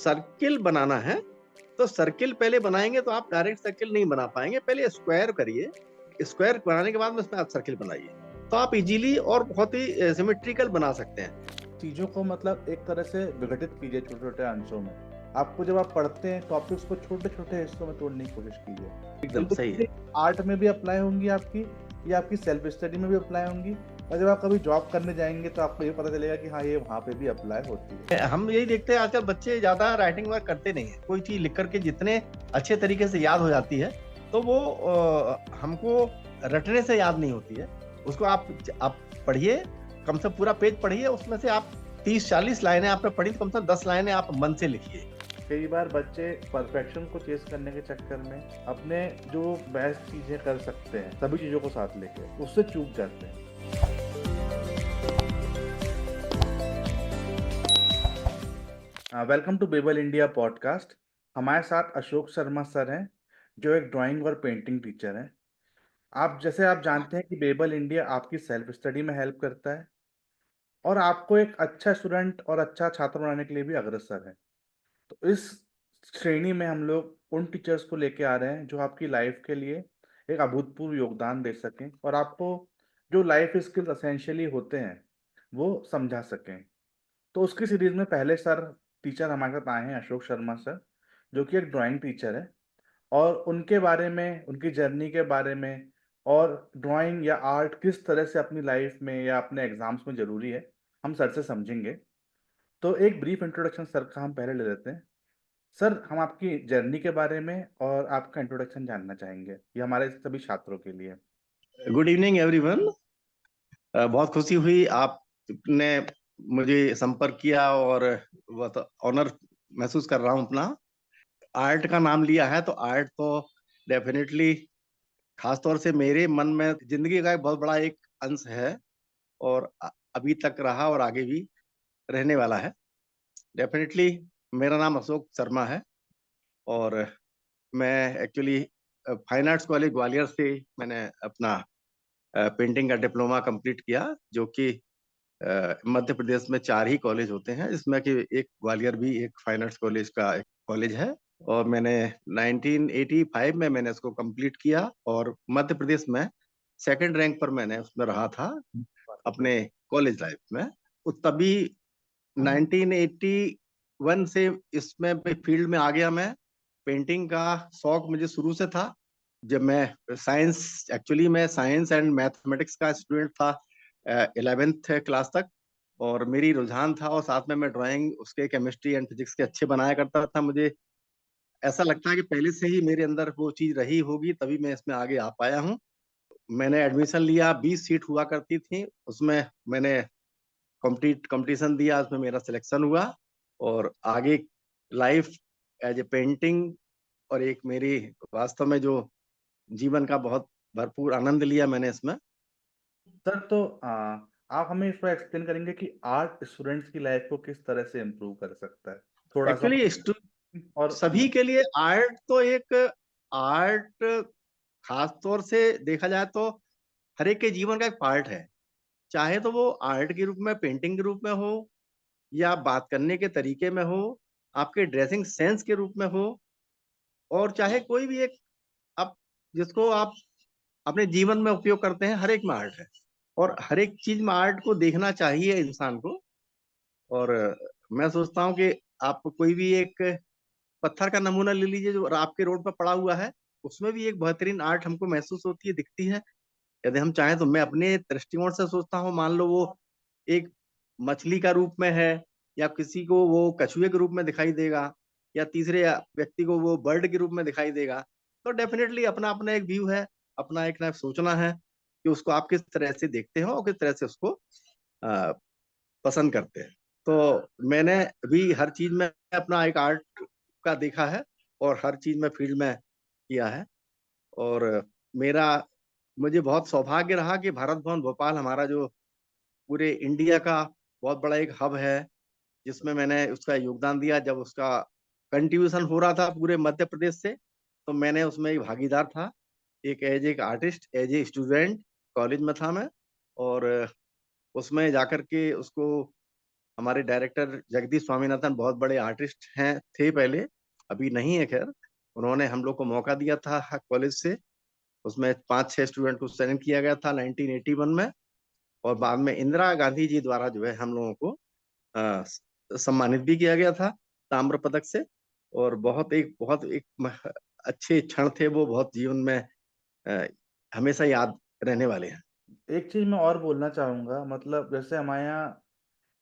Circle बनाना है तो circle पहले बनाएंगे तो आप डायरेक्ट सर्किल नहीं बना पाएंगे। पहले स्क्वायर करिए, स्क्वायर बनाने के बाद में उसमें आप सर्किल बनाइए, तो आप इजीली और बहुत ही सिमेट्रिकल बना सकते हैं। चीज़ों को मतलब एक तरह से विघटित कीजिए छोटे छोटे अंशों में। आपको जब आप पढ़ते हैं टॉपिक्स को छोटे छोटे हिस्सों में तोड़ने की कोशिश कीजिए। एकदम ये सही है। चीज़ें आर्ट में भी अप्लाई होंगी आपकी, ये आपकी सेल्फ स्टडी में भी अप्लाई होंगी, और जब आप कभी जॉब करने जाएंगे तो आपको ये पता चलेगा कि हाँ, ये वहाँ पे भी अप्लाई होती है। हम यही देखते हैं आजकल बच्चे ज्यादा राइटिंग वर्क करते नहीं है। कोई चीज लिख करके जितने अच्छे तरीके से याद हो जाती है तो वो हमको रटने से याद नहीं होती है। उसको आप पढ़िए, कम से पूरा पेज पढ़िए, उसमें से आप 30-40 लाइनें आपने पढ़ी तो कम से कम 10 लाइनें आप मन से लिखिए। कई बार बच्चे परफेक्शन को चेस करने के चक्कर में अपने जो बेस्ट चीजें कर सकते हैं सभी चीजों को साथ लेके उससे चूक जाते हैं। Welcome to Babel India podcast. हमारे साथ अशोक शर्मा सर हैं जो एक ड्राइंग और पेंटिंग टीचर हैं। आप जानते हैं कि बेबल इंडिया आपकी सेल्फ स्टडी में हेल्प करता है और आपको एक अच्छा स्टूडेंट और अच्छा छात्र बनाने के लिए भी अग्रसर है। तो इस श्रेणी में हम लोग उन टीचर्स को लेके आ रहे हैं जो आपकी लाइफ के लिए एक अभूतपूर्व योगदान दे सकें और आपको जो लाइफ स्किल्स एसेंशियली होते हैं वो समझा सकें। तो उसकी सीरीज में पहले टीचर हमारे साथ आए हैं अशोक शर्मा सर, जो कि एक ड्राइंग टीचर है, और उनके बारे में, उनकी जर्नी के बारे में, और ड्राइंग या आर्ट किस तरह से अपनी लाइफ में या अपने एग्जाम्स में जरूरी है, हम सर से समझेंगे। तो एक ब्रीफ इंट्रोडक्शन सर का हम पहले ले लेते हैं। सर, हम आपकी जर्नी के बारे में और आपका इंट्रोडक्शन जानना चाहेंगे, ये हमारे सभी छात्रों के लिए। Good evening everyone. बहुत खुशी हुई आपने मुझे संपर्क किया और बहुत ऑनर महसूस कर रहा हूँ अपना। आर्ट का नाम लिया है तो आर्ट तो डेफिनेटली खास तौर से मेरे मन में जिंदगी का एक बहुत बड़ा एक अंश है और अभी तक रहा और आगे भी रहने वाला है। डेफिनेटली मेरा नाम अशोक शर्मा है और मैं actually fine arts college Gwalior से मैंने अपना पेंटिंग का डिप्लोमा कंप्लीट किया, जो कि मध्य प्रदेश में 4 ही कॉलेज होते हैं, जिसमें कि एक ग्वालियर भी एक फाइन आर्ट्स कॉलेज का एक कॉलेज है। और मैंने 1985 में मैंने इसको कंप्लीट किया और मध्य प्रदेश में सेकंड रैंक पर मैंने उसमें रहा था अपने कॉलेज लाइफ में। तो तभी 1981 से इसमें फील्ड में आ गया मैं। पेंटिंग का शौक मुझे शुरू से था। जब मैं साइंस एंड मैथमेटिक्स का स्टूडेंट था 11th क्लास तक, और मेरी रुझान था और साथ में मैं ड्राइंग उसके केमिस्ट्री एंड फिजिक्स के अच्छे बनाया करता था। मुझे ऐसा लगता है कि पहले से ही मेरे अंदर वो चीज रही होगी, तभी मैं इसमें आगे आ पाया हूँ। मैंने एडमिशन लिया, 20 सीट हुआ करती थी उसमें। मैंने कंपटीशन दिया, उसमें मेरा सिलेक्शन हुआ और आगे लाइफ एज ए पेंटिंग और एक मेरी वास्तव में जो जीवन का बहुत भरपूर आनंद लिया मैंने इसमें। सर, तो आप हमें इस पर एक्सप्लेन करेंगे कि आर्ट स्टूडेंट्स की लाइफ को किस तरह से इम्प्रूव कर सकता है, थोड़ा सा। एक्चुअली और सभी के लिए आर्ट तो एक आर्ट खास तौर से देखा जाए तो हर एक के जीवन का एक पार्ट है। चाहे तो वो आर्ट के रूप में, पेंटिंग के रूप में हो, या बात करने के तरीके में हो, आपके ड्रेसिंग सेंस के रूप में हो, और चाहे कोई भी एक आप जिसको आप अपने जीवन में उपयोग करते हैं, हर एक में आर्ट है। और हर एक चीज में आर्ट को देखना चाहिए इंसान को। और मैं सोचता हूँ कि आप कोई भी एक पत्थर का नमूना ले लीजिए जो आपके रोड पर पड़ा हुआ है, उसमें भी एक बेहतरीन आर्ट हमको महसूस होती है, दिखती है। यदि हम चाहें तो मैं अपने दृष्टिकोण से सोचता हूँ, मान लो वो एक मछली का रूप में है, या किसी को वो कछुए के रूप में दिखाई देगा, या तीसरे व्यक्ति को वो बर्ड के रूप में दिखाई देगा, तो डेफिनेटली अपना अपना एक व्यू है, अपना एक ना सोचना है कि उसको आप किस तरह से देखते हो और किस तरह से उसको अ, पसंद करते हैं। तो मैंने भी हर चीज में अपना एक आर्ट का देखा है और हर चीज में फील्ड में किया है। और मेरा मुझे बहुत सौभाग्य रहा कि भारत भवन भोपाल हमारा जो पूरे इंडिया का बहुत बड़ा एक हब है, जिसमें मैंने उसका योगदान दिया। जब उसका कंट्रीब्यूशन हो रहा था पूरे मध्य प्रदेश से, तो मैंने उसमें एक भागीदार था, एक artist, as a student college में था मैं। और उसमें जाकर के उसको हमारे डायरेक्टर जगदीश स्वामीनाथन बहुत बड़े आर्टिस्ट हैं, थे पहले, अभी नहीं है खैर। उन्होंने हम लोग को मौका दिया था कॉलेज से, उसमें 5-6 स्टूडेंट को सेलेक्ट किया गया था 1981 में। और बाद में इंदिरा गांधी जी द्वारा जो है हम लोगों को सम्मानित भी किया गया था ताम्र पदक से। और बहुत एक अच्छे क्षण थे वो, बहुत जीवन में अ, हमेशा याद रहने वाले हैं। एक चीज मैं और बोलना चाहूंगा, मतलब जैसे हमारे यहाँ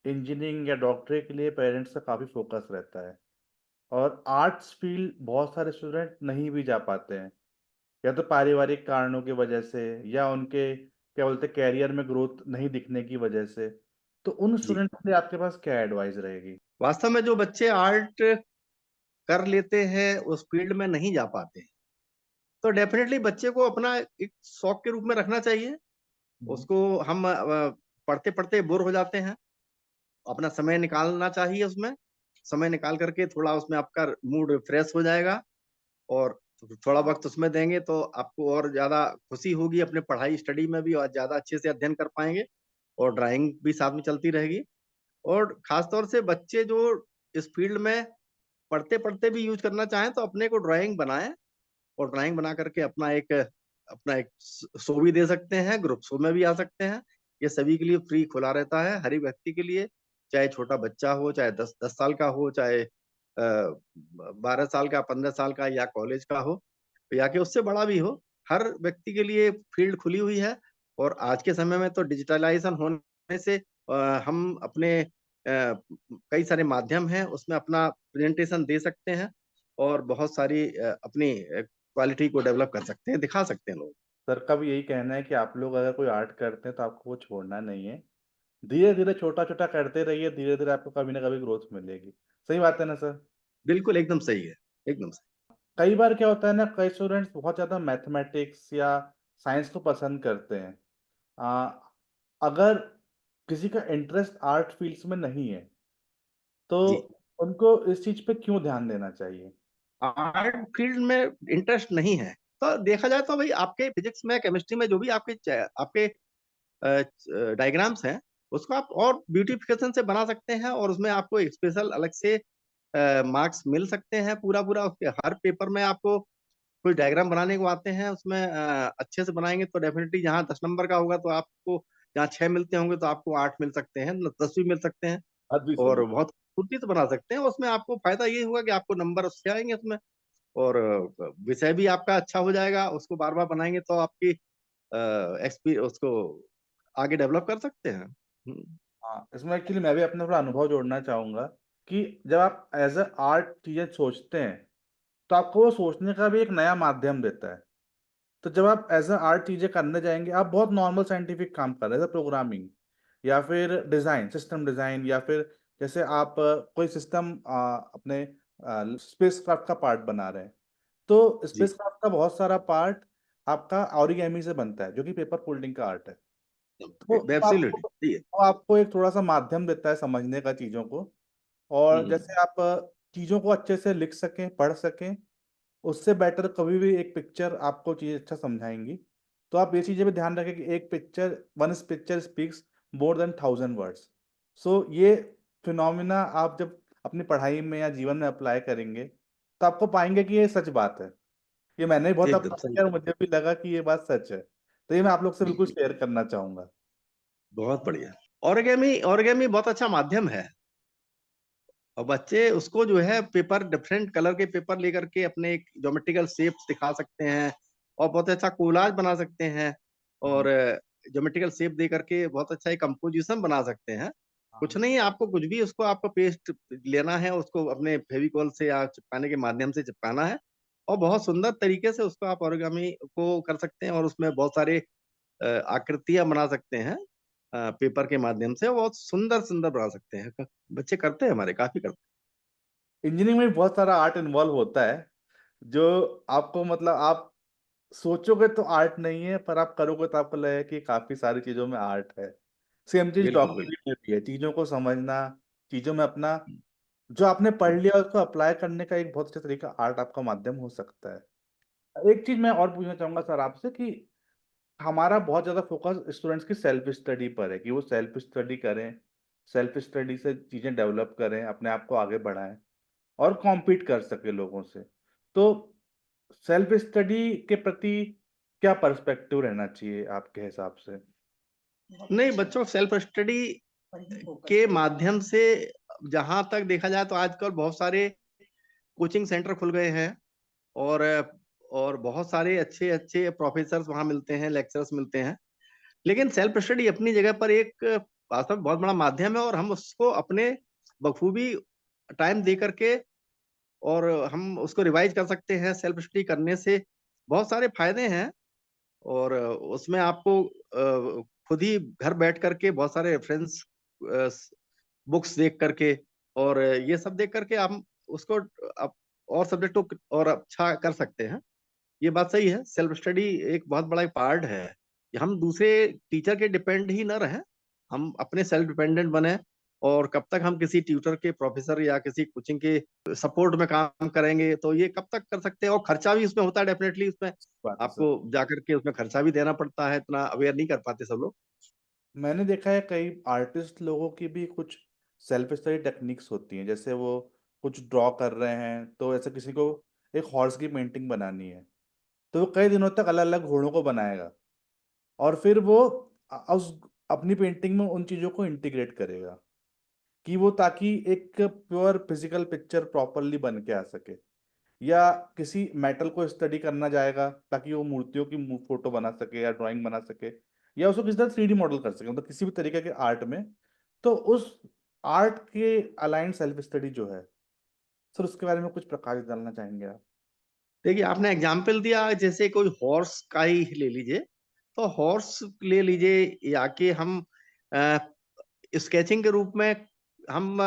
इंजीनियरिंग या डॉक्टरी के लिए पेरेंट्स का काफी फोकस रहता है, और आर्ट्स फील्ड बहुत सारे स्टूडेंट नहीं भी जा पाते हैं, या तो पारिवारिक कारणों की वजह से, या उनके क्या बोलते कैरियर में ग्रोथ नहीं दिखने की वजह से। तो उन जी, स्टूडेंट के लिए आपके पास क्या एडवाइस रहेगी? वास्तव में जो बच्चे आर्ट कर लेते हैं उस फील्ड में नहीं जा पाते, तो डेफिनेटली बच्चे को अपना एक शौक के रूप में रखना चाहिए हम्म। उसको। हम पढ़ते पढ़ते बोर हो जाते हैं, अपना समय निकालना चाहिए उसमें। समय निकाल करके थोड़ा उसमें आपका मूड फ्रेश हो जाएगा, और थोड़ा वक्त उसमें देंगे तो आपको और ज्यादा खुशी होगी अपने पढ़ाई स्टडी में भी, और ज्यादा अच्छे से अध्ययन कर पाएंगे, और ड्राइंग भी साथ में चलती रहेगी। और खासतौर से बच्चे जो इस फील्ड में पढ़ते पढ़ते भी यूज करना चाहें तो अपने को ड्राइंग बनाएं, और ड्राइंग बना करके अपना एक शो भी दे सकते हैं, ग्रुप शो में भी आ सकते हैं। ये सभी के लिए फ्री खुला रहता है, हर एक व्यक्ति के लिए, चाहे छोटा बच्चा हो, चाहे 10 10 साल का हो, चाहे 12 साल का, 15 साल का, या कॉलेज का हो, या कि उससे बड़ा भी हो। हर व्यक्ति के लिए फील्ड खुली हुई है। और आज के समय में तो डिजिटलाइजेशन होने से हम अपने कई सारे माध्यम हैं उसमें अपना प्रेजेंटेशन दे सकते हैं, और बहुत सारी अपनी क्वालिटी को डेवलप कर सकते हैं, दिखा सकते हैं लोग। सर का भी यही कहना है कि आप लोग अगर कोई आर्ट करते हैं तो आपको वो छोड़ना नहीं है, धीरे धीरे छोटा छोटा करते रहिए, धीरे धीरे आपको कभी ना कभी ग्रोथ मिलेगी। सही बात है ना सर? बिल्कुल एकदम सही है, एकदम सही। कई बार क्या होता है ना, कई स्टूडेंट्स बहुत ज़्यादा मैथमेटिक्स या साइंस को पसंद करते हैं। आ, अगर किसी का इंटरेस्ट आर्ट फील्ड्स में नहीं है, तो जी, उनको इस चीज़ पे क्यों ध्यान देना चाहिए? आर्ट फील्ड में इंटरेस्ट नहीं है तो देखा जाए तो भाई आपके फिजिक्स में, केमिस्ट्री में जो भी आपके डायग्राम्स हैं, उसको आप और ब्यूटिफिकेशन से बना सकते हैं, और उसमें आपको एक स्पेशल अलग से मार्क्स मिल सकते हैं। पूरा पूरा उसके हर पेपर में आपको कोई डायग्राम बनाने को आते हैं, उसमें अच्छे से बनाएंगे तो डेफिनेटली जहाँ 10 नंबर का होगा तो आपको, जहाँ 6 मिलते होंगे तो आपको 8 मिल सकते हैं, 10 भी मिल सकते हैं। बात भी और सही। बहुत खूबसूरती से बना सकते हैं, उसमें आपको फायदा ये होगा कि आपको नंबर अच्छे आएंगे उसमें। और विषय भी आपका अच्छा हो जाएगा, उसको बार बार बनाएंगे तो आपकी एक्सपीरियंस उसको आगे डेवलप कर सकते हैं। हाँ, इसमें एक्चुअली मैं भी अपना थोड़ा अनुभव जोड़ना चाहूँगा कि जब आप एज अ आर्ट चीज़ें सोचते हैं, तो आपको वो सोचने का भी एक नया माध्यम देता है। तो जब आप एज अ आर्ट चीज़ें करने जाएंगे, आप बहुत नॉर्मल साइंटिफिक काम कर रहे हैं, जैसे प्रोग्रामिंग या फिर डिज़ाइन, सिस्टम डिज़ाइन, या फिर जैसे आप कोई सिस्टम अपने स्पेस क्राफ्ट का पार्ट बना रहे हैं। तो जी, स्पेस क्राफ्ट का बहुत सारा पार्ट आपका ऑरिगेमी से बनता है, जो कि पेपर फोल्डिंग का आर्ट है। तो एब्सोल्युटली सही है। वो आपको एक थोड़ा-सा माध्यम देता है समझने का चीज़ों को, और हम्म, जैसे आप चीज़ों को अच्छे से लिख सकें, पढ़ सकें, उससे बेटर कभी भी एक पिक्चर आपको चीज़ अच्छा समझाएँगी। तो आप ये चीज़ें भी ध्यान रखें कि एक picture, one picture speaks more than 1000 words. So ये फिनोमिना आप जब अपनी पढ़ाई में या जीवन में अप्लाई करेंगे, तो आपको पाएँगे कि ये सच बात है। ये मैंने भी बहुत एकदम अप्लाई सही किया और बात मुझे भी लगा कि ये बात सच है। तो ये मैं आप लोग से है। बिल्कुल शेयर करना चाहूँगा। बहुत बढ़िया। ऑरिगेमी ऑरिगेमी बहुत अच्छा माध्यम है, और बच्चे उसको जो है पेपर, डिफरेंट कलर के पेपर लेकर के अपने ज्योमेट्रिकल शेप्स दिखा सकते हैं, और बहुत अच्छा कोलाज बना सकते हैं, हुँ, और ज्योमेट्रिकल शेप दे करके बहुत अच्छा एक कंपोजिशन बना सकते हैं। कुछ हाँ। नहीं है, आपको कुछ भी उसको आपको पेस्ट लेना है, उसको अपने फेविकॉल से या चिपकाने के माध्यम से चिपकाना है, और बहुत सुंदर तरीके से उसको आप ओरिगामी को कर सकते हैं, और उसमें बहुत सारे आकृतियां बना सकते हैं पेपर के माध्यम से, बहुत सुंदर सुंदर बना सकते हैं। बच्चे करते हैं, हमारे काफी करते इंजीनियरिंग में बहुत सारा आर्ट इन्वॉल्व होता है, जो आपको मतलब आप सोचोगे तो आर्ट नहीं है, पर आप करोगे तो आपको लगेगा कि काफ़ी सारी चीज़ों में आर्ट है। सेम हैं। चीज़ बिल्कुल, डॉक्टरी बिल्कुल। में भी है, चीज़ों को समझना, चीज़ों में अपना जो आपने पढ़ लिया उसको अप्लाई करने का एक बहुत अच्छा तरीका आर्ट आपका माध्यम हो सकता है। एक चीज़ मैं और पूछना चाहूँगा सर आपसे कि हमारा बहुत ज़्यादा फ़ोकस स्टूडेंट्स की सेल्फ स्टडी पर है कि वो सेल्फ स्टडी करें, सेल्फ स्टडी से चीज़ें डेवलप करें, अपने आप को आगे बढ़ाएँ और कॉम्पीट कर सकें लोगों से। तो सेल्फ स्टडी के प्रति क्या पर्सपेक्टिव रहना चाहिए आपके हिसाब से? नहीं, बच्चों सेल्फ स्टडी के माध्यम से जहाँ तक देखा जाए तो आजकल बहुत सारे कोचिंग सेंटर खुल गए हैं और बहुत सारे अच्छे-अच्छे प्रोफेसर्स वहाँ मिलते हैं, लेक्चरर्स मिलते हैं। लेकिन सेल्फ स्टडी अपनी जगह पर एक वास्तव में बहुत बड़ा माध्यम है और हम उसको अपने बखूबी टाइम दे करके और हम उसको रिवाइज कर सकते हैं। सेल्फ स्टडी करने से बहुत सारे फायदे हैं और उसमें आपको खुद ही घर बैठ करके बहुत सारे रेफरेंस बुक्स देख करके और ये सब देख करके हम उसको अप और सब्जेक्ट को और अच्छा कर सकते हैं। ये बात सही है, सेल्फ स्टडी एक बहुत बड़ा पार्ट है। कि हम दूसरे टीचर के डिपेंड ही ना रहें, हम अपने सेल्फ डिपेंडेंट बने और कब तक हम किसी ट्यूटर के, प्रोफेसर या किसी कोचिंग के सपोर्ट में काम करेंगे, तो ये कब तक कर सकते हैं और खर्चा भी उसमें होता है डेफिनेटली उसमें बात है सर। आपको जाकर के उसमें खर्चा भी देना पड़ता है, इतना अवेयर नहीं कर पाते सब लोग। मैंने देखा है कई आर्टिस्ट लोगों की भी कुछ सेल्फ स्टडी टेक्निक्स होती हैं, जैसे वो कुछ ड्रॉ कर रहे हैं, तो ऐसे किसी को एक हॉर्स की पेंटिंग बनानी है, तो वो कई दिनों तक अलग अलग घोड़ों को बनाएगा और फिर वो उस अपनी पेंटिंग में उन चीज़ों को इंटीग्रेट करेगा कि वो ताकि एक प्योर फिजिकल पिक्चर प्रॉपरली बन के आ सके। या किसी मेटल को स्टडी करना जाएगा ताकि वो मूर्तियों की फोटो बना सके या ड्राइंग बना सके या उसको किसी तरह 3D मॉडल कर सके, मतलब किसी भी तरीके के आर्ट में। तो उस आर्ट के अलाइन सेल्फ स्टडी जो है सर, उसके बारे में कुछ प्रकाश डालना चाहेंगे आप? देखिए, आपने एग्जाम्पल दिया जैसे कोई हॉर्स का ही ले लीजिए, तो हॉर्स ले लीजिए या कि हम स्केचिंग के रूप में हम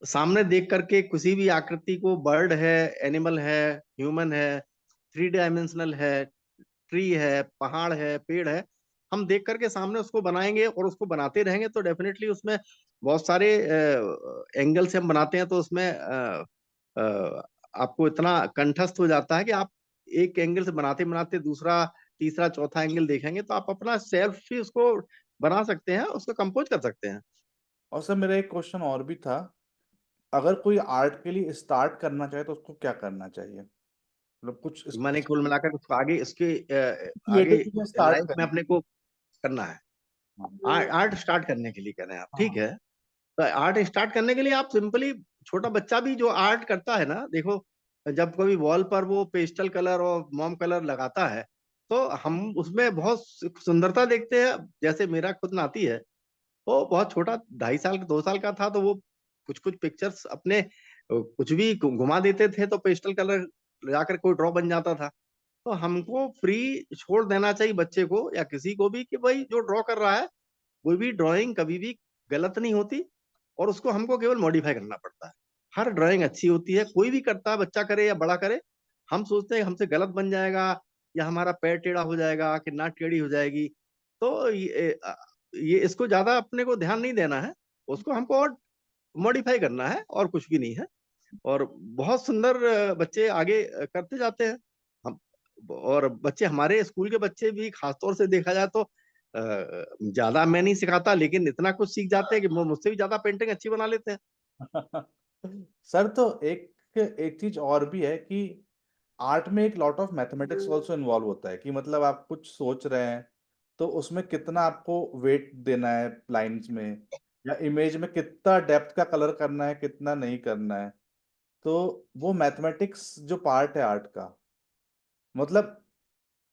सामने देख करके किसी भी आकृति को, बर्ड है, एनिमल है, ह्यूमन है, थ्री डायमेंशनल है, ट्री है, पहाड़ है, पेड़ है, हम देख करके सामने उसको बनाएंगे और उसको बनाते रहेंगे तो डेफिनेटली उसमें बहुत सारे एंगल से हम बनाते हैं तो उसमें आपको इतना कंठस्थ हो जाता है कि आप एक एंगल से बनाते बनाते दूसरा, तीसरा, चौथा एंगल देखेंगे तो आप अपना सेल्फ ही उसको बना सकते हैं, उसको कंपोज कर सकते हैं। और सर मेरा एक क्वेश्चन और भी था, अगर कोई आर्ट के लिए स्टार्ट करना चाहे तो उसको क्या करना चाहिए, मतलब कुछ मैंने कुल मिलाकर उसको आगे इसके आगे क्रिएटिव चीजें स्टार्ट लाइफ में करनी अपने को करना है। है। आर्ट स्टार्ट करने के लिए कह रहे हैं आप, ठीक हाँ। है। तो आर्ट स्टार्ट करने के लिए आप सिंपली, छोटा बच्चा भी जो आर्ट करता है ना, देखो जब कभी वॉल पर वो पेस्टल कलर और मॉम कलर लगाता है तो हम उसमें बहुत सुंदरता देखते हैं। जैसे मेरा खुद नाती है, वो बहुत छोटा, 2.5 साल 2 साल का था, तो वो कुछ कुछ पिक्चर्स अपने कुछ भी घुमा देते थे तो पेस्टल कलर लगाकर कोई ड्रॉ बन जाता था। तो हमको फ्री छोड़ देना चाहिए बच्चे को या किसी को भी कि भाई जो ड्रॉ कर रहा है, कोई भी ड्राइंग कभी भी गलत नहीं होती और उसको हमको केवल मॉडिफाई करना पड़ता है। हर ड्राइंग अच्छी होती है, कोई भी करता है, बच्चा करे या बड़ा करे। हम सोचते हैं हमसे गलत बन जाएगा या हमारा पैर टेढ़ा हो जाएगा कि नाक टेढ़ी हो जाएगी, तो ये इसको ज्यादा अपने को ध्यान नहीं देना है, उसको हमको और मॉडिफाई करना है और कुछ भी नहीं है। और बहुत सुंदर बच्चे आगे करते जाते हैं। हम और बच्चे, हमारे स्कूल के बच्चे भी खासतौर से देखा जाए तो ज्यादा मैं नहीं सिखाता लेकिन इतना कुछ सीख जाते हैं कि वो मुझसे भी ज्यादा पेंटिंग अच्छी बना लेते हैं। सर तो एक एक चीज और भी है कि आर्ट में एक lot of mathematics also involve होता है, कि मतलब आप कुछ सोच रहे हैं तो उसमें कितना आपको वेट देना है लाइंस में, या इमेज में कितना डेप्थ का कलर करना है, कितना नहीं करना है। तो वो मैथमेटिक्स जो पार्ट है आर्ट का, मतलब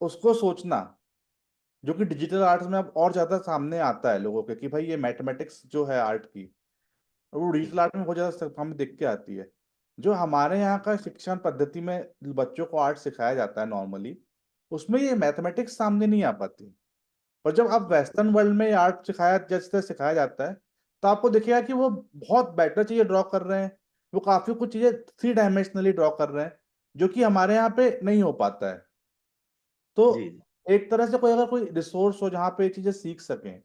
उसको सोचना, जो कि डिजिटल आर्ट्स में अब और ज्यादा सामने आता है लोगों के, कि भाई ये मैथमेटिक्स जो है आर्ट की, वो डिजिटल आर्ट में बहुत ज्यादा हमें दिख के आती है। जो हमारे यहाँ का शिक्षण पद्धति में बच्चों को आर्ट सिखाया जाता है नॉर्मली, उसमें ये मैथमेटिक्स सामने नहीं आ पाती। पर जब आप वेस्टर्न वर्ल्ड में आर्ट सिखाया, जिस तरह सिखाया जाता है, तो आपको दिखेगा कि वो बहुत बेटर चीजें ड्रॉ कर रहे हैं, वो काफी कुछ चीजें 3 डायमेंशनली ड्रॉ कर रहे हैं, जो कि हमारे यहाँ पे नहीं हो पाता है। तो जी जी। एक तरह से कोई अगर कोई रिसोर्स हो जहाँ पे ये चीजें सीख सकें,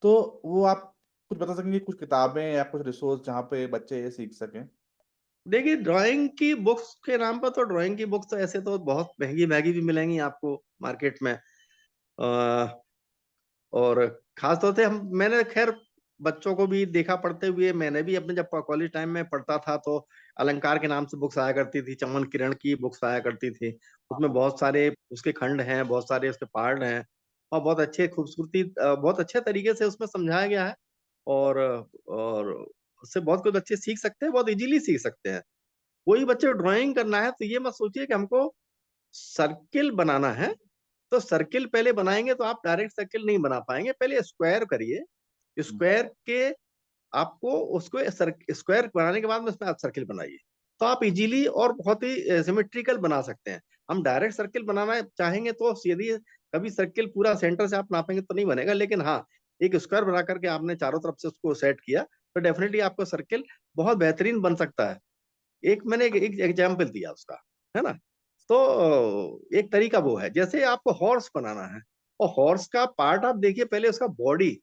तो वो आप कुछ बता सकेंगे, कुछ किताबें या कुछ रिसोर्स जहाँ पे बच्चे ये सीख सकें? देखिए, ड्राइंग की बुक्स के नाम पर तो ड्राइंग की बुक्स तो ऐसे तो बहुत महंगी महंगी भी मिलेंगी आपको मार्केट में। और खास तौर से हम मैंने खैर बच्चों को भी देखा पढ़ते हुए। मैंने भी अपने जब कॉलेज टाइम में पढ़ता था तो अलंकार के नाम से बुक्स आया करती थी, चमन किरण की बुक्स आया करती थी। उसमें बहुत सारे उसके खंड हैं, बहुत सारे उसके पार्ट हैं, और बहुत अच्छे खूबसूरती बहुत अच्छे तरीके से उसमें समझाया गया है। और उससे बहुत कुछ बच्चे सीख सकते हैं, बहुत इजीली सीख सकते हैं। कोई बच्चे ड्राइंग करना है तो ये मत सोचिए कि हमको सर्किल बनाना है, तो सर्किल पहले बनाएंगे तो आप डायरेक्ट सर्किल नहीं बना पाएंगे। पहले स्क्वायर करिए, स्क्वायर के आपको उसको स्क्वायर बनाने के बाद में उसमें आप सर्किल बनाइए, तो आप इजीली और बहुत ही सिमेट्रिकल बना सकते हैं। हम डायरेक्ट सर्किल बनाना चाहेंगे तो यदि कभी सर्किल पूरा सेंटर से आप नापेंगे तो नहीं बनेगा, लेकिन हाँ, एक स्क्वायर बना करके आपने चारों तरफ से उसको सेट किया तो डेफिनेटली आपका सर्किल बहुत बेहतरीन बन सकता है। एक मैंने एक एग्जाम्पल दिया उसका, है ना। तो एक तरीका वो है, जैसे आपको हॉर्स बनाना है, और हॉर्स का पार्ट आप देखिए पहले उसका बॉडी,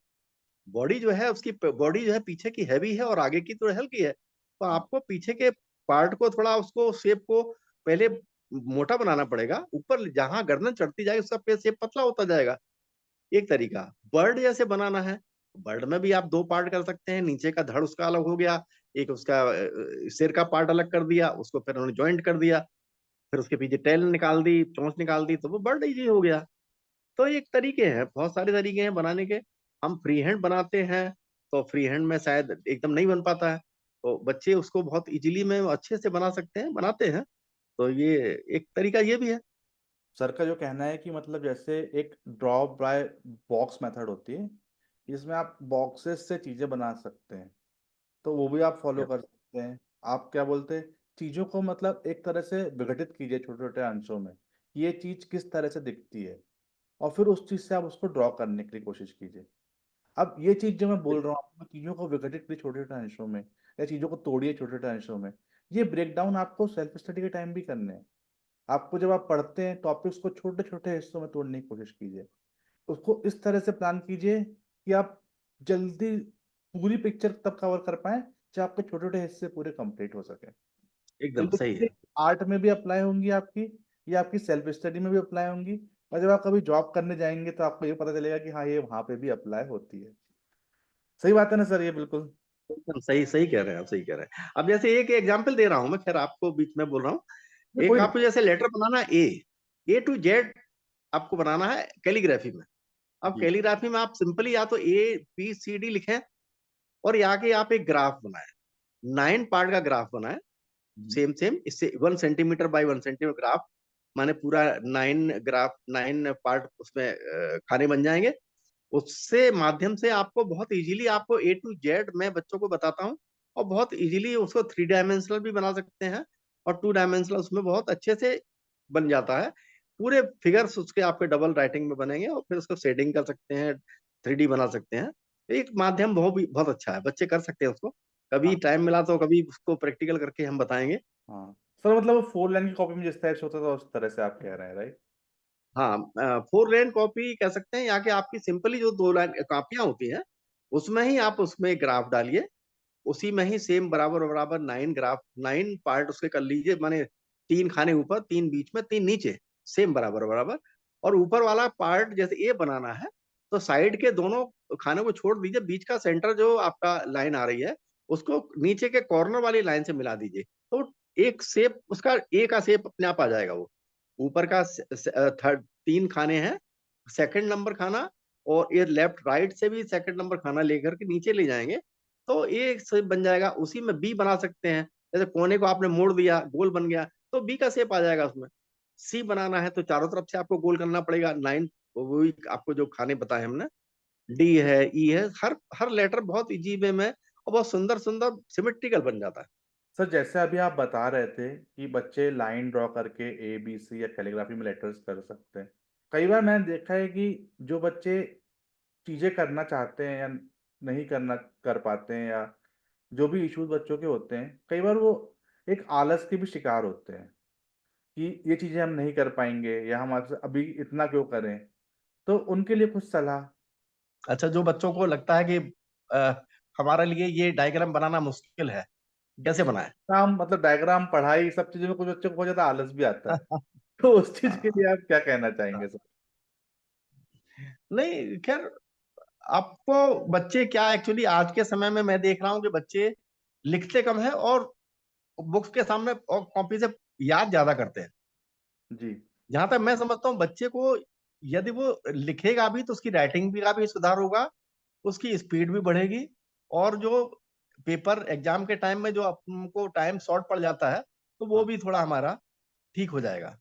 बॉडी जो है उसकी बॉडी जो है पीछे की हैवी है और आगे की तो हल्की है। तो आपको पीछे के पार्ट को थोड़ा उसको शेप को पहले मोटा बनाना पड़ेगा, ऊपर जहां गर्दन चढ़ती जाएगी उसका शेप पतला होता जाएगा। एक तरीका बर्ड जैसे बनाना है, बर्ड में भी आप दो पार्ट कर सकते हैं, नीचे का धड़ उसका अलग हो गया, एक उसका सिर का पार्ट अलग कर दिया, उसको फिर उन्होंने ज्वाइंट कर दिया, फिर उसके पीछे टेल निकाल दी, चोंच निकाल दी, तो वो बर्ड इजी हो गया। तो एक तरीके हैं, बहुत सारे तरीके हैं बनाने के। हम फ्री हैंड बनाते हैं तो फ्री हैंड में शायद एकदम नहीं बन पाता है, तो बच्चे उसको बहुत इजीली में अच्छे से बना सकते हैं, बनाते हैं। तो ये एक तरीका ये भी है। सर का जो कहना है कि मतलब जैसे एक ड्रॉ बाय बॉक्स मेथड होती है, इसमें आप बॉक्सेस से चीजें बना सकते हैं, तो वो भी आप फॉलो कर सकते हैं। आप क्या बोलते हैं, चीजों को मतलब एक तरह से विघटित कीजिए छोटे छोटे अंशों में कि ये चीज किस तरह से दिखती है, और फिर उस चीज से आप उसको ड्रॉ करने की कोशिश कीजिए। अब ये चीज जो मैं बोल रहा हूँ आपको, चीजों को विघटित कीजिए छोटे छोटे अंशों में, या चीजों को तोड़िए छोटे छोटे अंशों में, ये ब्रेक डाउन आपको सेल्फ स्टडी के टाइम भी करने हैं। आपको जब आप पढ़ते हैं टॉपिक्स को छोटे छोटे हिस्सों में तोड़ने की कोशिश कीजिए, उसको इस तरह से प्लान कीजिए कि आप जल्दी पूरी पिक्चर तब कवर कर पाए जब आपके छोटे छोटे हिस्से पूरे कंप्लीट हो सके। तो एकदम ये सही चीजें है। आर्ट में भी अप्लाई होंगी आपकी, ये आपकी सेल्फ स्टडी में भी अप्लाई होंगी, और जब आप कभी जॉब करने जाएंगे तो आपको ये पता चलेगा कि हाँ ये वहां पे भी अप्लाई होती है। सही बात है ना सर, ये बिल्कुल। एकदम सही सही कह रहे हैं आप, सही कह रहे हैं। अब जैसे एक एग्जांपल दे रहा हूं मैं, खैर आपको बीच में बोल रहा हूँ। ये एक कोई आपको जैसे लेटर बनाना है, ए टू जेड आपको बनाना है कैलीग्राफी में। अब जी। कैलीग्राफी में आप सिंपली या तो ABCD लिखें, और या के आप एक ग्राफ बनाए, 9 पार्ट का ग्राफ बनाए, हम्म, सेम सेम इससे 1 सेंटीमीटर बाई 1 सेंटीमीटर ग्राफ, माने पूरा 9 पार्ट उसमें खाने बन जाएंगे। उससे माध्यम से आपको बहुत इजीली आपको A to Z मैं बच्चों को बताता हूँ, और बहुत इजीली उसको 3 डायमेंशनल भी बना सकते हैं, और 2 डायमेंशनल उसमें बहुत अच्छे से बन जाता है। पूरे फिगर्स उसके आपके डबल राइटिंग में बनेंगे, और फिर उसको शेडिंग कर सकते हैं, 3D बना सकते हैं। एक माध्यम बहुत अच्छा है, बच्चे कर सकते हैं उसको। कभी हाँ टाइम मिला तो कभी उसको प्रैक्टिकल करके हम बताएंगे। हाँ सर, मतलब वो 4 लाइन की कॉपी में जिस टाइप से होता था उस तरह से आप कह रहे हैं, राइट? हाँ, 4 लाइन कॉपी कह सकते हैं, या कि आपकी सिंपली जो 2 लाइन कॉपियां होती हैं उसमें ही आप उसमें ग्राफ डालिए, उसी में ही सेम बराबर बराबर 9 ग्राफ, 9 पार्ट उसके कर लीजिए, माने 3 खाने ऊपर, 3 बीच में, 3 नीचे, सेम बराबर बराबर। और ऊपर वाला पार्ट जैसे ए बनाना है तो साइड के दोनों खाने को छोड़ दीजिए, बीच का सेंटर जो आपका लाइन आ रही है उसको नीचे के कॉर्नर वाली लाइन से मिला दीजिए, तो एक शेप उसका ए का शेप अपने आप आ जाएगा। वो ऊपर का थर्ड 3 खाने हैं, सेकंड नंबर खाना, और ये लेफ्ट राइट से भी सेकंड नंबर खाना लेकर के नीचे ले जाएंगे, तो ये शेप बन जाएगा। उसी में बी बना सकते हैं, जैसे कोने को आपने मोड़ दिया, गोल बन गया, तो बी का शेप आ जाएगा उसमें। सी बनाना है तो चारों तरफ से आपको गोल करना पड़ेगा, 9, वही आपको जो खाने बताए हमने, डी है, ई है, हर हर लेटर बहुत इजी वे में और बहुत सुंदर सुंदर सिमेट्रिकल बन जाता है। सर जैसे अभी आप बता रहे थे कि बच्चे लाइन ड्रॉ करके ABC या कैलीग्राफी में लेटर्स कर सकते हैं, कई बार मैंने देखा है कि जो बच्चे चीजें करना चाहते हैं या नहीं करना कर पाते हैं, या जो भी इश्यूज बच्चों के होते हैं, कई बार वो एक आलस के भी शिकार होते हैं कि ये चीजें हम नहीं कर पाएंगे या हम आपसे अभी इतना क्यों करें। तो उनके लिए कुछ सलाह। अच्छा, जो बच्चों को लगता है कि अ, हमारे लिए ये डायग्राम बनाना मुश्किल है, कैसे बनाए? काम मतलब डायग्राम, पढ़ाई, सब चीजों में कुछ बच्चों को बहुत ज्यादा आलस भी आता है, तो उस चीज के हाँ, लिए आप क्या कहना चाहेंगे हाँ। सर? नहीं, खैर आपको बच्चे क्या एक्चुअली आज के समय में मैं देख रहा हूँ कि बच्चे लिखते कम है और बुक्स के सामने और कॉपी से याद ज्यादा करते हैं। जी। जहां तक मैं समझता हूँ बच्चे को यदि वो लिखेगा भी तो उसकी राइटिंग भी का भी सुधार होगा, उसकी स्पीड भी बढ़ेगी, और जो पेपर एग्जाम के टाइम में जो हमको टाइम शॉर्ट पड़ जाता है तो वो हाँ। भी थोड़ा हमारा ठीक हो जाएगा।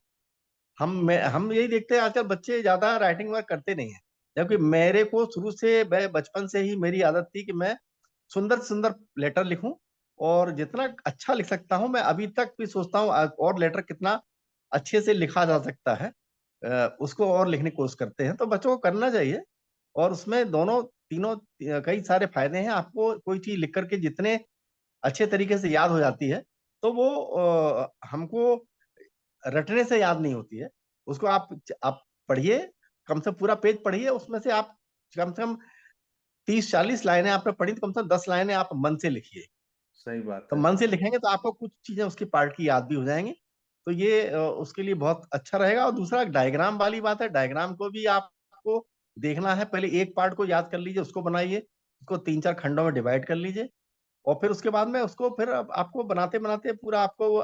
हम यही देखते हैं आजकल बच्चे ज्यादा राइटिंग वर्क करते नहीं है, जबकि मेरे को शुरू से मैं बचपन से ही मेरी आदत थी कि मैं सुंदर सुंदर लेटर लिखूं, और जितना अच्छा लिख सकता हूं मैं अभी तक भी सोचता हूं और लेटर कितना अच्छे से लिखा जा सकता है, उसको और लिखने की कोशिश करते हैं। तो बच्चों को करना चाहिए, और उसमें दोनों तीनों कई सारे फायदे हैं। आपको कोई चीज लिख करके जितने अच्छे तरीके से याद हो जाती है तो वो हमको रटने से याद नहीं होती है। उसको आप पढ़िए, कम से पूरा पेज पढ़िए, उसमें से आप कम से कम 30-40 लाइनें आपने पढ़ी तो कम से कम 10 लाइनें आप मन से लिखिए। सही बात तो है। मन से लिखेंगे तो आपको कुछ चीजें उसकी पार्ट की याद भी हो जाएंगी। तो ये उसके लिए बहुत अच्छा रहेगा। और दूसरा डायग्राम वाली बात है, डायग्राम को भी आपको देखना है। पहले एक पार्ट को याद कर लीजिए, उसको बनाइए, उसको 3-4 खंडों में डिवाइड कर लीजिए, और फिर उसके बाद में उसको फिर आपको बनाते बनाते पूरा आपको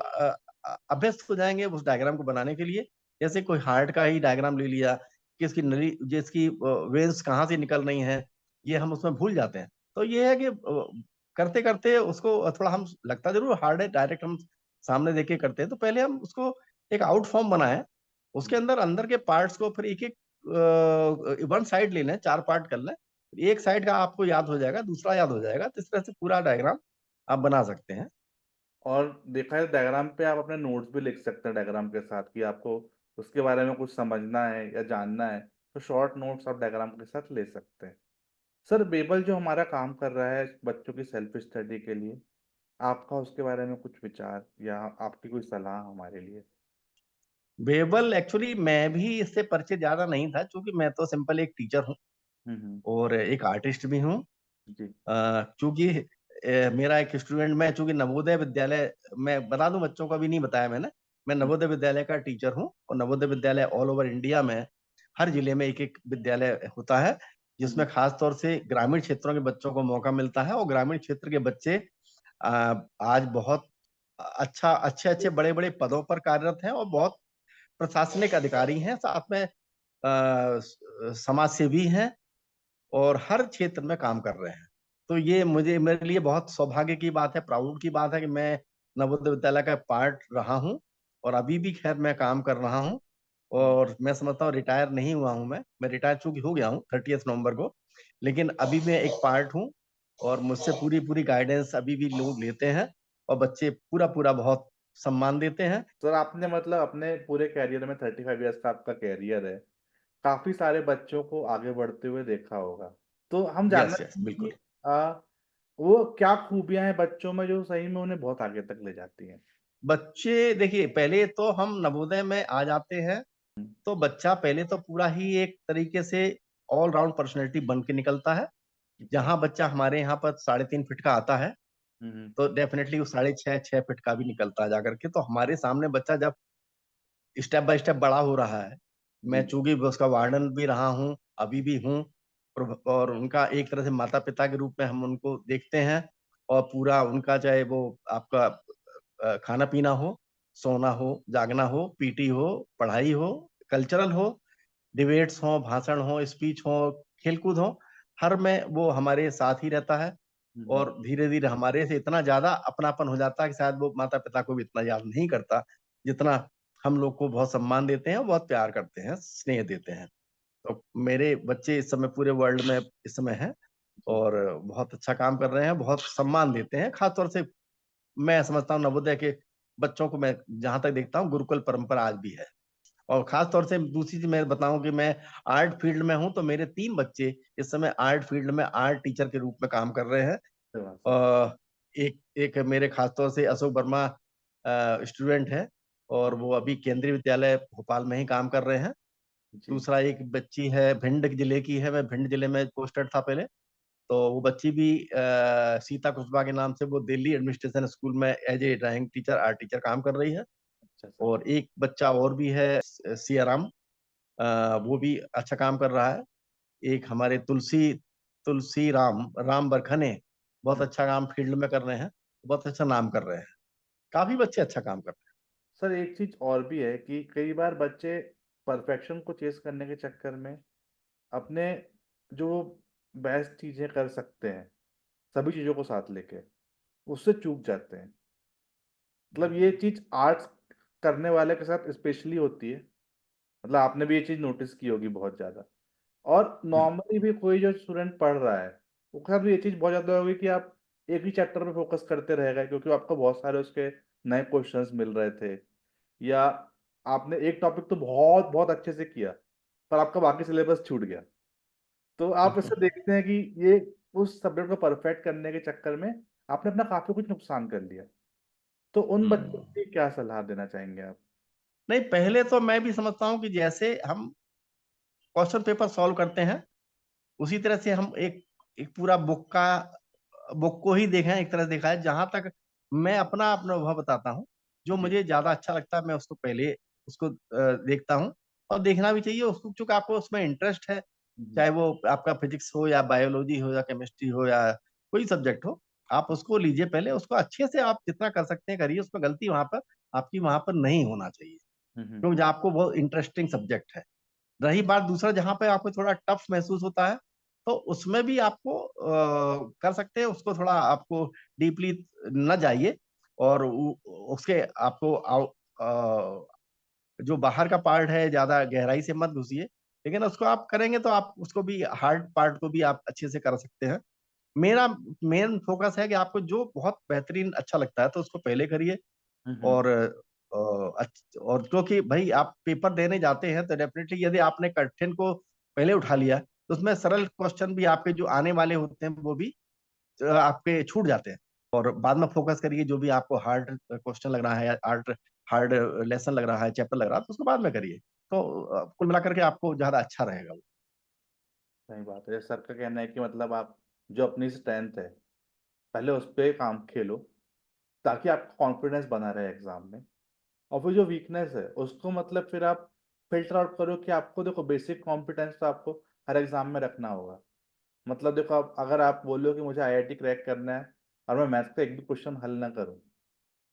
अभ्यस्त हो जाएंगे उस डायग्राम को बनाने के लिए। जैसे कोई हार्ट का ही डायग्राम ले लिया कि इसकी नली जिसकी वेन्स कहाँ से निकल रही हैं, ये हम उसमें भूल जाते हैं। तो ये है कि करते करते उसको थोड़ा हम लगता जरूर हार्ड है, डायरेक्ट हम सामने देख के करते हैं, तो पहले हम उसको एक आउट फॉर्म बनाएं, उसके अंदर अंदर के पार्ट्स को फिर एक एक वन साइड ले लें, 4 पार्ट कर लें। एक साइड का आपको याद हो जाएगा, दूसरा याद हो जाएगा, तो इस तरह से पूरा डायग्राम आप बना सकते हैं। और देखा है डायग्राम पे आप अपने नोट्स भी लिख सकते हैं डायग्राम के साथ, कि आपको उसके बारे में कुछ समझना है या जानना है तो शॉर्ट नोट्स आप डायग्राम के साथ ले सकते हैं। सर, बेबल जो हमारा काम कर रहा है बच्चों की सेल्फ स्टडी के लिए, आपका उसके बारे में कुछ विचार या आपकी कोई सलाह हमारे लिए? वेबल एक्चुअली मैं भी इससे परिचित ज्यादा नहीं था, क्योंकि मैं तो सिंपल एक टीचर हूँ हम्म। और एक आर्टिस्ट भी हूँ। जी। चूंकि मेरा एक स्टूडेंट, मैं चूंकि नवोदय विद्यालय, मैं बता दूं बच्चों को, भी नहीं बताया मैंने, मैं हम्म। नवोदय विद्यालय का टीचर हूँ। और Navodaya Vidyalaya all over India में हर जिले में एक एक विद्यालय होता है, हम्म। जिसमें खास तौर से ग्रामीण क्षेत्रों के बच्चों को मौका मिलता है। और ग्रामीण क्षेत्र के बच्चे आज बहुत अच्छा अच्छे अच्छे बड़े बड़े पदों पर कार्यरत हैं, और बहुत प्रशासनिक अधिकारी हैं, साथ में समाज सेवी हैं, और हर क्षेत्र में काम कर रहे हैं। तो ये मुझे मेरे लिए बहुत सौभाग्य की बात है, प्राउड की बात है कि मैं नवोदय विद्यालय का पार्ट रहा हूँ, और अभी भी खैर मैं काम कर रहा हूँ। हम्म। और मैं समझता हूँ रिटायर नहीं हुआ हूँ, मैं रिटायर चूंकि हो गया हूँ 30 नवंबर को, लेकिन अभी मैं एक पार्ट हूँ, और मुझसे पूरी पूरी गाइडेंस अभी भी लोग लेते हैं, और बच्चे पूरा पूरा बहुत सम्मान देते हैं। सर, आपने मतलब अपने पूरे कैरियर में 35 ईयर्स का आपका कैरियर है, काफी सारे बच्चों को आगे बढ़ते हुए देखा होगा। तो हम जानना यस यस, चाहेंगे बिल्कुल। कि वो क्या खूबियां हैं बच्चों में जो सही में उन्हें बहुत आगे तक ले जाती हैं? बच्चे देखिए, पहले तो हम नवोदय में आ जाते हैं हम्म। तो बच्चा पहले तो पूरा ही एक तरीके से ऑल राउंड पर्सनैलिटी बन के निकलता है। अच्छा। जहां बच्चा हमारे यहाँ पर 3.5 फीट का आता है, हम्म। तो डेफिनेटली वो 6.5-6 फीट का भी निकलता है जाकर के। तो हमारे सामने बच्चा जब स्टेप बाय स्टेप बड़ा हो रहा है, मैं जी। चूंकि उसका वार्डन भी रहा हूँ, अभी भी हूँ, और उनका एक तरह से माता पिता के रूप में हम उनको देखते हैं। और पूरा उनका, चाहे वो आपका खाना पीना हो, सोना हो, जागना हो, पीटी हो, पढ़ाई हो, कल्चरल हो, डिबेट्स हो, भाषण हो, स्पीच हो, खेलकूद हो, हर में वो हमारे साथ ही रहता है। हम्म। और धीरे धीरे हमारे से इतना ज्यादा अपनापन हो जाता है कि शायद वो माता पिता को भी इतना याद नहीं करता, जितना हम लोग को बहुत सम्मान देते हैं, बहुत प्यार करते हैं, स्नेह देते हैं। तो मेरे बच्चे इस समय पूरे वर्ल्ड में इस समय हैं, जी। और बहुत अच्छा काम कर रहे हैं, बहुत सम्मान देते हैं। खासतौर से मैं समझता हूँ नवोदय के बच्चों को, मैं जहां तक देखता हूँ गुरुकुल परंपरा आज भी है। और खास तौर से दूसरी चीज मैं बताऊं कि मैं आर्ट फील्ड में हूं, तो मेरे 3 बच्चे इस समय आर्ट फील्ड में आर्ट टीचर के रूप में काम कर रहे हैं। धन्यवाद सर। अ, एक एक मेरे खास तौर से अशोक वर्मा स्टूडेंट है, और वो अभी केंद्रीय विद्यालय भोपाल में ही काम कर रहे हैं। जी। दूसरा एक बच्ची है, भिंड जिले की है, मैं भिंड जिले में पोस्टेड था पहले। तो वो बच्ची भी सीता कुशवा के नाम से वो दिल्ली एडमिनिस्ट्रेशन स्कूल में as a drawing teacher, art teacher काम कर रही है। अच्छा सर। और एक बच्चा और भी है, सियाराम, वो भी अच्छा काम कर रहा है। एक हमारे तुलसी तुलसी राम राम बरखने बहुत हम्म। अच्छा काम फील्ड में कर रहे हैं, बहुत अच्छा नाम कर रहे हैं। काफी बच्चे अच्छा काम कर रहे सर एक चीज और भी है कि कई बार बच्चे परफेक्शन को चेस करने के चक्कर में अपने जो बेस्ट चीजें कर सकते हैं सभी चीजों को साथ लेके उससे चूक जाते हैं। मतलब ये चीज आर्ट्स करने वाले के साथ स्पेशली होती है। मतलब आपने भी ये चीज नोटिस की होगी बहुत ज्यादा। और हैं। नॉर्मली भी कोई जो स्टूडेंट पढ़ रहा है उसके साथ भी ये चीज बहुत ज्यादा होगी कि आप एक ही चैप्टर पे फोकस करते रहेगा क्योंकि आपको बहुत सारे उसके नए क्वेश्चंस मिल रहे थे, या आपने एक टॉपिक तो बहुत बहुत अच्छे से किया पर आपका बाकी सिलेबस छूट गया। तो आप इससे देखते हैं कि ये उस सब्जेक्ट को परफेक्ट करने के चक्कर में आपने अपना काफी कुछ नुकसान कर लिया। तो उन बच्चों हम्म। को लिए क्या सलाह देना चाहेंगे आप? नहीं, पहले तो मैं भी समझता हूँ कि जैसे हम क्वेश्चन पेपर सॉल्व करते हैं उसी तरह से हम एक एक पूरा बुक को ही देखें, एक तरह से देखा है। जहां तक मैं अपना अपना अनुभव बताता हूँ, जो जी। मुझे ज्यादा अच्छा लगता है मैं उसको पहले उसको देखता हूँ। और देखना भी चाहिए उसको, चूंकि आपको उसमें इंटरेस्ट है, हम्म। चाहे वो आपका फिजिक्स हो या बायोलॉजी हो या केमिस्ट्री हो या कोई सब्जेक्ट हो, आप उसको लीजिए पहले, उसको अच्छे से आप जितना कर सकते हैं करिए। उसमें गलती वहां पर आपकी वहां पर नहीं होना चाहिए, हम्म। क्योंकि आपको बहुत इंटरेस्टिंग सब्जेक्ट है। रही बात दूसरा, जहां पे आपको थोड़ा टफ महसूस होता है, तो उसमें भी आपको कर सकते हैं उसको, थोड़ा आपको डीपली न जाइए। और उसके आपको जो बाहर का पार्ट है ज्यादा गहराई से मत घुसिए, लेकिन उसको आप करेंगे तो आप उसको भी, हार्ड पार्ट को भी आप अच्छे से कर सकते हैं। मेरा मेन फोकस है कि आपको जो बहुत बेहतरीन अच्छा लगता है तो उसको पहले करिए। हम्म। और और क्योंकि भाई आप पेपर देने जाते हैं तो डेफिनेटली यदि आपने कठिन को पहले उठा लिया तो उसमें सरल क्वेश्चन भी आपके जो आने वाले होते हैं वो भी आपके छूट जाते हैं। और बाद में फोकस करिए, जो भी आपको हार्ड क्वेश्चन लग रहा है या हार्ड हार्ड लेसन लग रहा है, चैप्टर लग रहा है, तो उसको बाद में करिए। तो कुल मिलाकर के आपको ज्यादा अच्छा रहेगा वो। सही बात है। सर का कहना है कि मतलब आप जो अपनी स्ट्रेंथ है पहले उस पर काम खेलो ताकि आपका कॉन्फिडेंस बना रहे एग्जाम में। और फिर जो वीकनेस है उसको मतलब फिर आप फिल्टर आउट करो कि आपको देखो बेसिक कॉम्पिटेंस तो आपको हर एग्जाम में रखना होगा। मतलब देखो आप अगर आप बोलो कि मुझे आईआईटी क्रैक करना है और मैं मैथ्स का एक भी क्वेश्चन हल ना करूं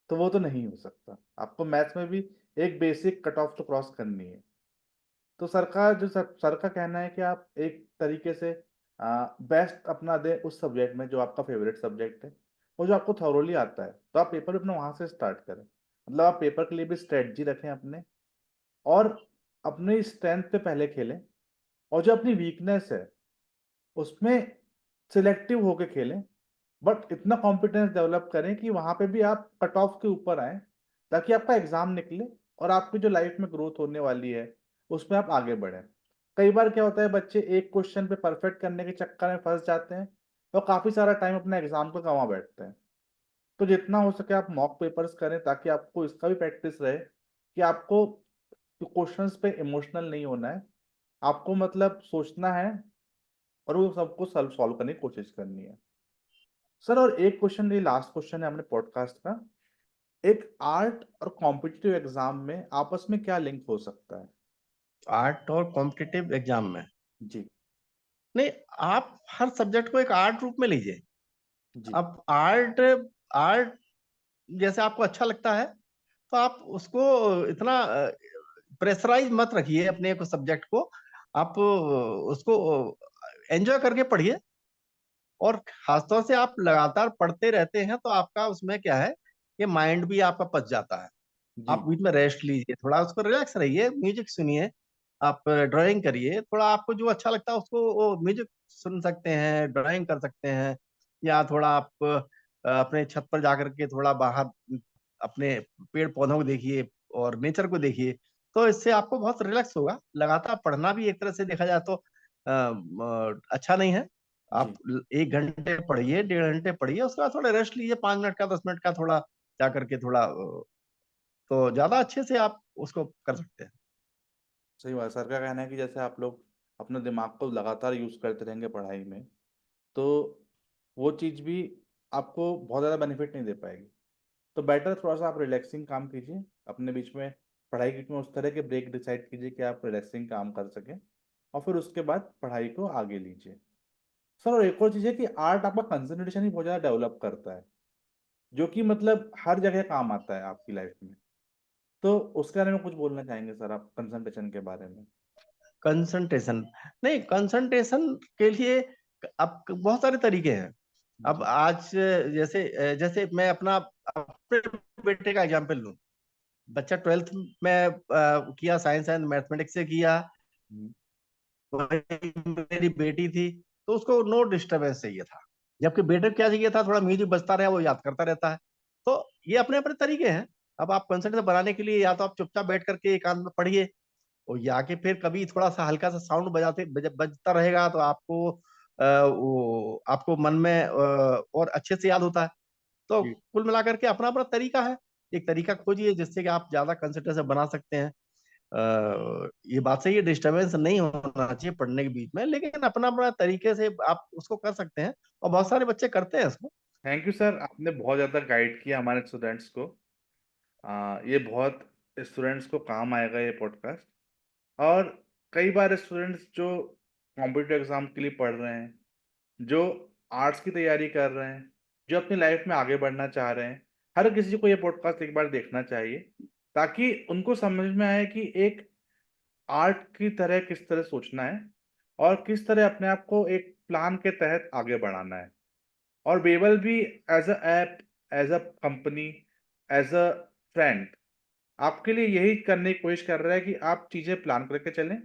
तो वो तो नहीं हो सकता। आपको मैथ्स में भी एक बेसिक कट ऑफ तो क्रॉस करनी है। तो सर का कहना है कि आप एक तरीके से बेस्ट अपना दें उस सब्जेक्ट में जो आपका फेवरेट सब्जेक्ट है और जो आपको थॉरोली आता है, तो आप पेपर अपना वहां से स्टार्ट करें। मतलब आप पेपर के लिए भी स्ट्रेटजी रखें अपने, और अपनी स्ट्रेंथ पे पहले खेलें, और जो अपनी वीकनेस है उसमें सिलेक्टिव होके खेलें। बट इतना कॉम्पिटेंस डेवलप करें कि वहां पे भी आप कट ऑफ के ऊपर आए ताकि आपका एग्जाम निकले और आपकी जो लाइफ में ग्रोथ होने वाली है उसमें आप आगे बढ़ें। कई बार क्या होता है बच्चे एक क्वेश्चन पे परफेक्ट करने के चक्कर में फंस जाते हैं और काफी सारा टाइम अपने एग्जाम को गंवा बैठते हैं। तो जितना हो सके आप मॉक पेपर्स करें ताकि आपको इसका भी प्रैक्टिस रहे कि आपको क्वेश्चंस पे इमोशनल नहीं होना है। आपको मतलब सोचना है और वो सबको सॉल्व सॉल्व करने की कोशिश करनी है। सर और एक क्वेश्चन, ये लास्ट क्वेश्चन है अपने पॉडकास्ट का। एक आर्ट और कॉम्पिटिटिव एग्जाम में आपस में क्या लिंक हो सकता है? आर्ट और कॉम्पिटिटिव एग्जाम में, जी। नहीं, आप हर सब्जेक्ट को एक आर्ट रूप में लीजिए। जी। अब आर्ट आर्ट जैसे आपको अच्छा लगता है तो आप उसको इतना प्रेशराइज मत रखिए अपने को सब्जेक्ट को। आप उसको एंजॉय करके पढ़िए। और खासतौर से आप लगातार पढ़ते रहते हैं तो आपका उसमें क्या है कि माइंड भी आपका पच जाता है। जी। आप बीच में रेस्ट लीजिए, थोड़ा उसको रिलैक्स रहिए, म्यूजिक सुनिए, आप ड्राइंग करिए। थोड़ा आपको जो अच्छा लगता है उसको वो म्यूजिक सुन सकते हैं, ड्राइंग कर सकते हैं। या थोड़ा आप अपने छत पर जाकर के थोड़ा बाहर अपने पेड़ पौधों को देखिए और नेचर को देखिए। तो इससे आपको बहुत रिलैक्स होगा। लगातार पढ़ना भी एक तरह से देखा जाए तो अच्छा नहीं है। आप जी। 1 घंटे पढ़िए, 1.5 घंटे पढ़िए, उसके बाद थोड़ा रेस्ट लीजिए, 5 मिनट का, 10 मिनट का, थोड़ा जा करके थोड़ा तो ज्यादा अच्छे से आप उसको कर सकते हैं। सही बात। सर का कहना है कि जैसे आप लोग अपने दिमाग को लगातार यूज करते रहेंगे पढ़ाई में तो वो चीज़ भी आपको बहुत ज़्यादा बेनिफिट नहीं दे पाएगी। तो बेटर थोड़ा सा आप रिलैक्सिंग काम कीजिए अपने बीच में। पढ़ाई के बीच में उस तरह के ब्रेक डिसाइड कीजिए कि आप रिलैक्सिंग काम कर सकें और फिर उसके बाद पढ़ाई को आगे लीजिए। सर और एक और चीज है कि आर्ट आपका कंसंट्रेशन ही बहुत ज्यादा डेवलप करता है, जो कि मतलब हर जगह काम आता है आपकी लाइफ में। तो उसके बारे में कुछ बोलना चाहेंगे सर आप, कंसंट्रेशन के बारे में? कंसंट्रेशन, नहीं, कंसंट्रेशन के लिए अब बहुत सारे तरीके हैं। अब जी। आज जैसे जैसे मैं अपना अपने बेटे का एग्जांपल लूं। बच्चा 12th में किया, साइंस एंड मैथमेटिक्स से किया। हम्म। वही मेरी बेटी थी, तो उसको नो डिस्टरबेंस चाहिए था। जबकि बेटे को क्या चाहिए था, थोड़ा म्यूजिक बजता रहे, वो याद करता रहता है। तो ये अपने अपने तरीके हैं। अब आप कंसंट्रेशन बनाने के लिए या तो आप चुपचाप बैठ करके एकांत में पढ़िए, और या कि फिर कभी थोड़ा सा हल्का सा साउंड बजता रहेगा, तो वो आपको मन में और अच्छे से याद होता है। तो जी। कुल मिलाकर के अपना अपना तरीका है। एक तरीका खोजिए जिससे कि आप ज्यादा कंसंट्रेशन बना सकते हैं। ये बात सही है, डिस्टरबेंस नहीं होना चाहिए पढ़ने के बीच में, लेकिन अपना अपना तरीके से आप उसको कर सकते हैं, और बहुत सारे बच्चे करते हैं इसको। थैंक यू सर, आपने बहुत ज़्यादा गाइड किया हमारे स्टूडेंट्स को। ये बहुत स्टूडेंट्स को काम आएगा ये पॉडकास्ट। और कई बार स्टूडेंट्स जो कॉम्पिटिटिव एग्जाम के लिए पढ़ रहे हैं, जो आर्ट्स की तैयारी कर रहे हैं, जो अपनी लाइफ में आगे बढ़ना चाह रहे हैं, हर किसी को ये पॉडकास्ट एक बार देखना चाहिए, ताकि उनको समझ में आए कि एक आर्ट की तरह किस तरह सोचना है और किस तरह अपने आप को एक प्लान के तहत आगे बढ़ाना है। और बेबल भी as a app, as a company, as a friend आपके लिए यही करने की कोशिश कर रहा है कि आप चीज़ें प्लान करके चलें,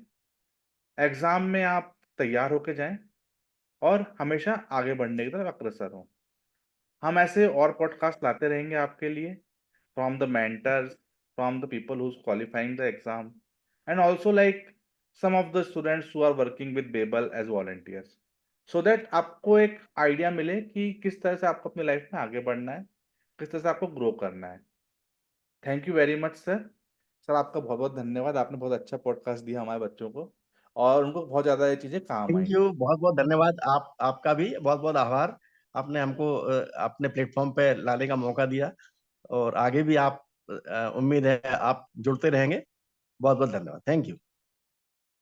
एग्जाम में आप तैयार होके जाएं और हमेशा आगे बढ़ने की तरफ अग्रसर हों। हम ऐसे और पॉडकास्ट लाते रहेंगे आपके लिए, from the mentors, from the people who qualifying the exam, and also like some of the students who are working with Babel as volunteers, so that आपको एक आइडिया मिले कि किस तरह से आपको अपनी लाइफ में आगे बढ़ना है, किस तरह से आपको ग्रो करना है। Thank you very much sir. Sir आपका बहुत बहुत धन्यवाद, आपने बहुत अच्छा पॉडकास्ट दिया हमारे बच्चों को, और उनको बहुत ज़्यादा ये चीज़ें काम थैंक आएंगी। यू, बहुत बहुत धन्यवाद। आपका भी बहुत बहुत आभार। आपने हमको अपने प्लेटफॉर्म पे लाने का मौका दिया, और आगे भी आप उम्मीद है आप जुड़ते रहेंगे। बहुत बहुत धन्यवाद। Thank you.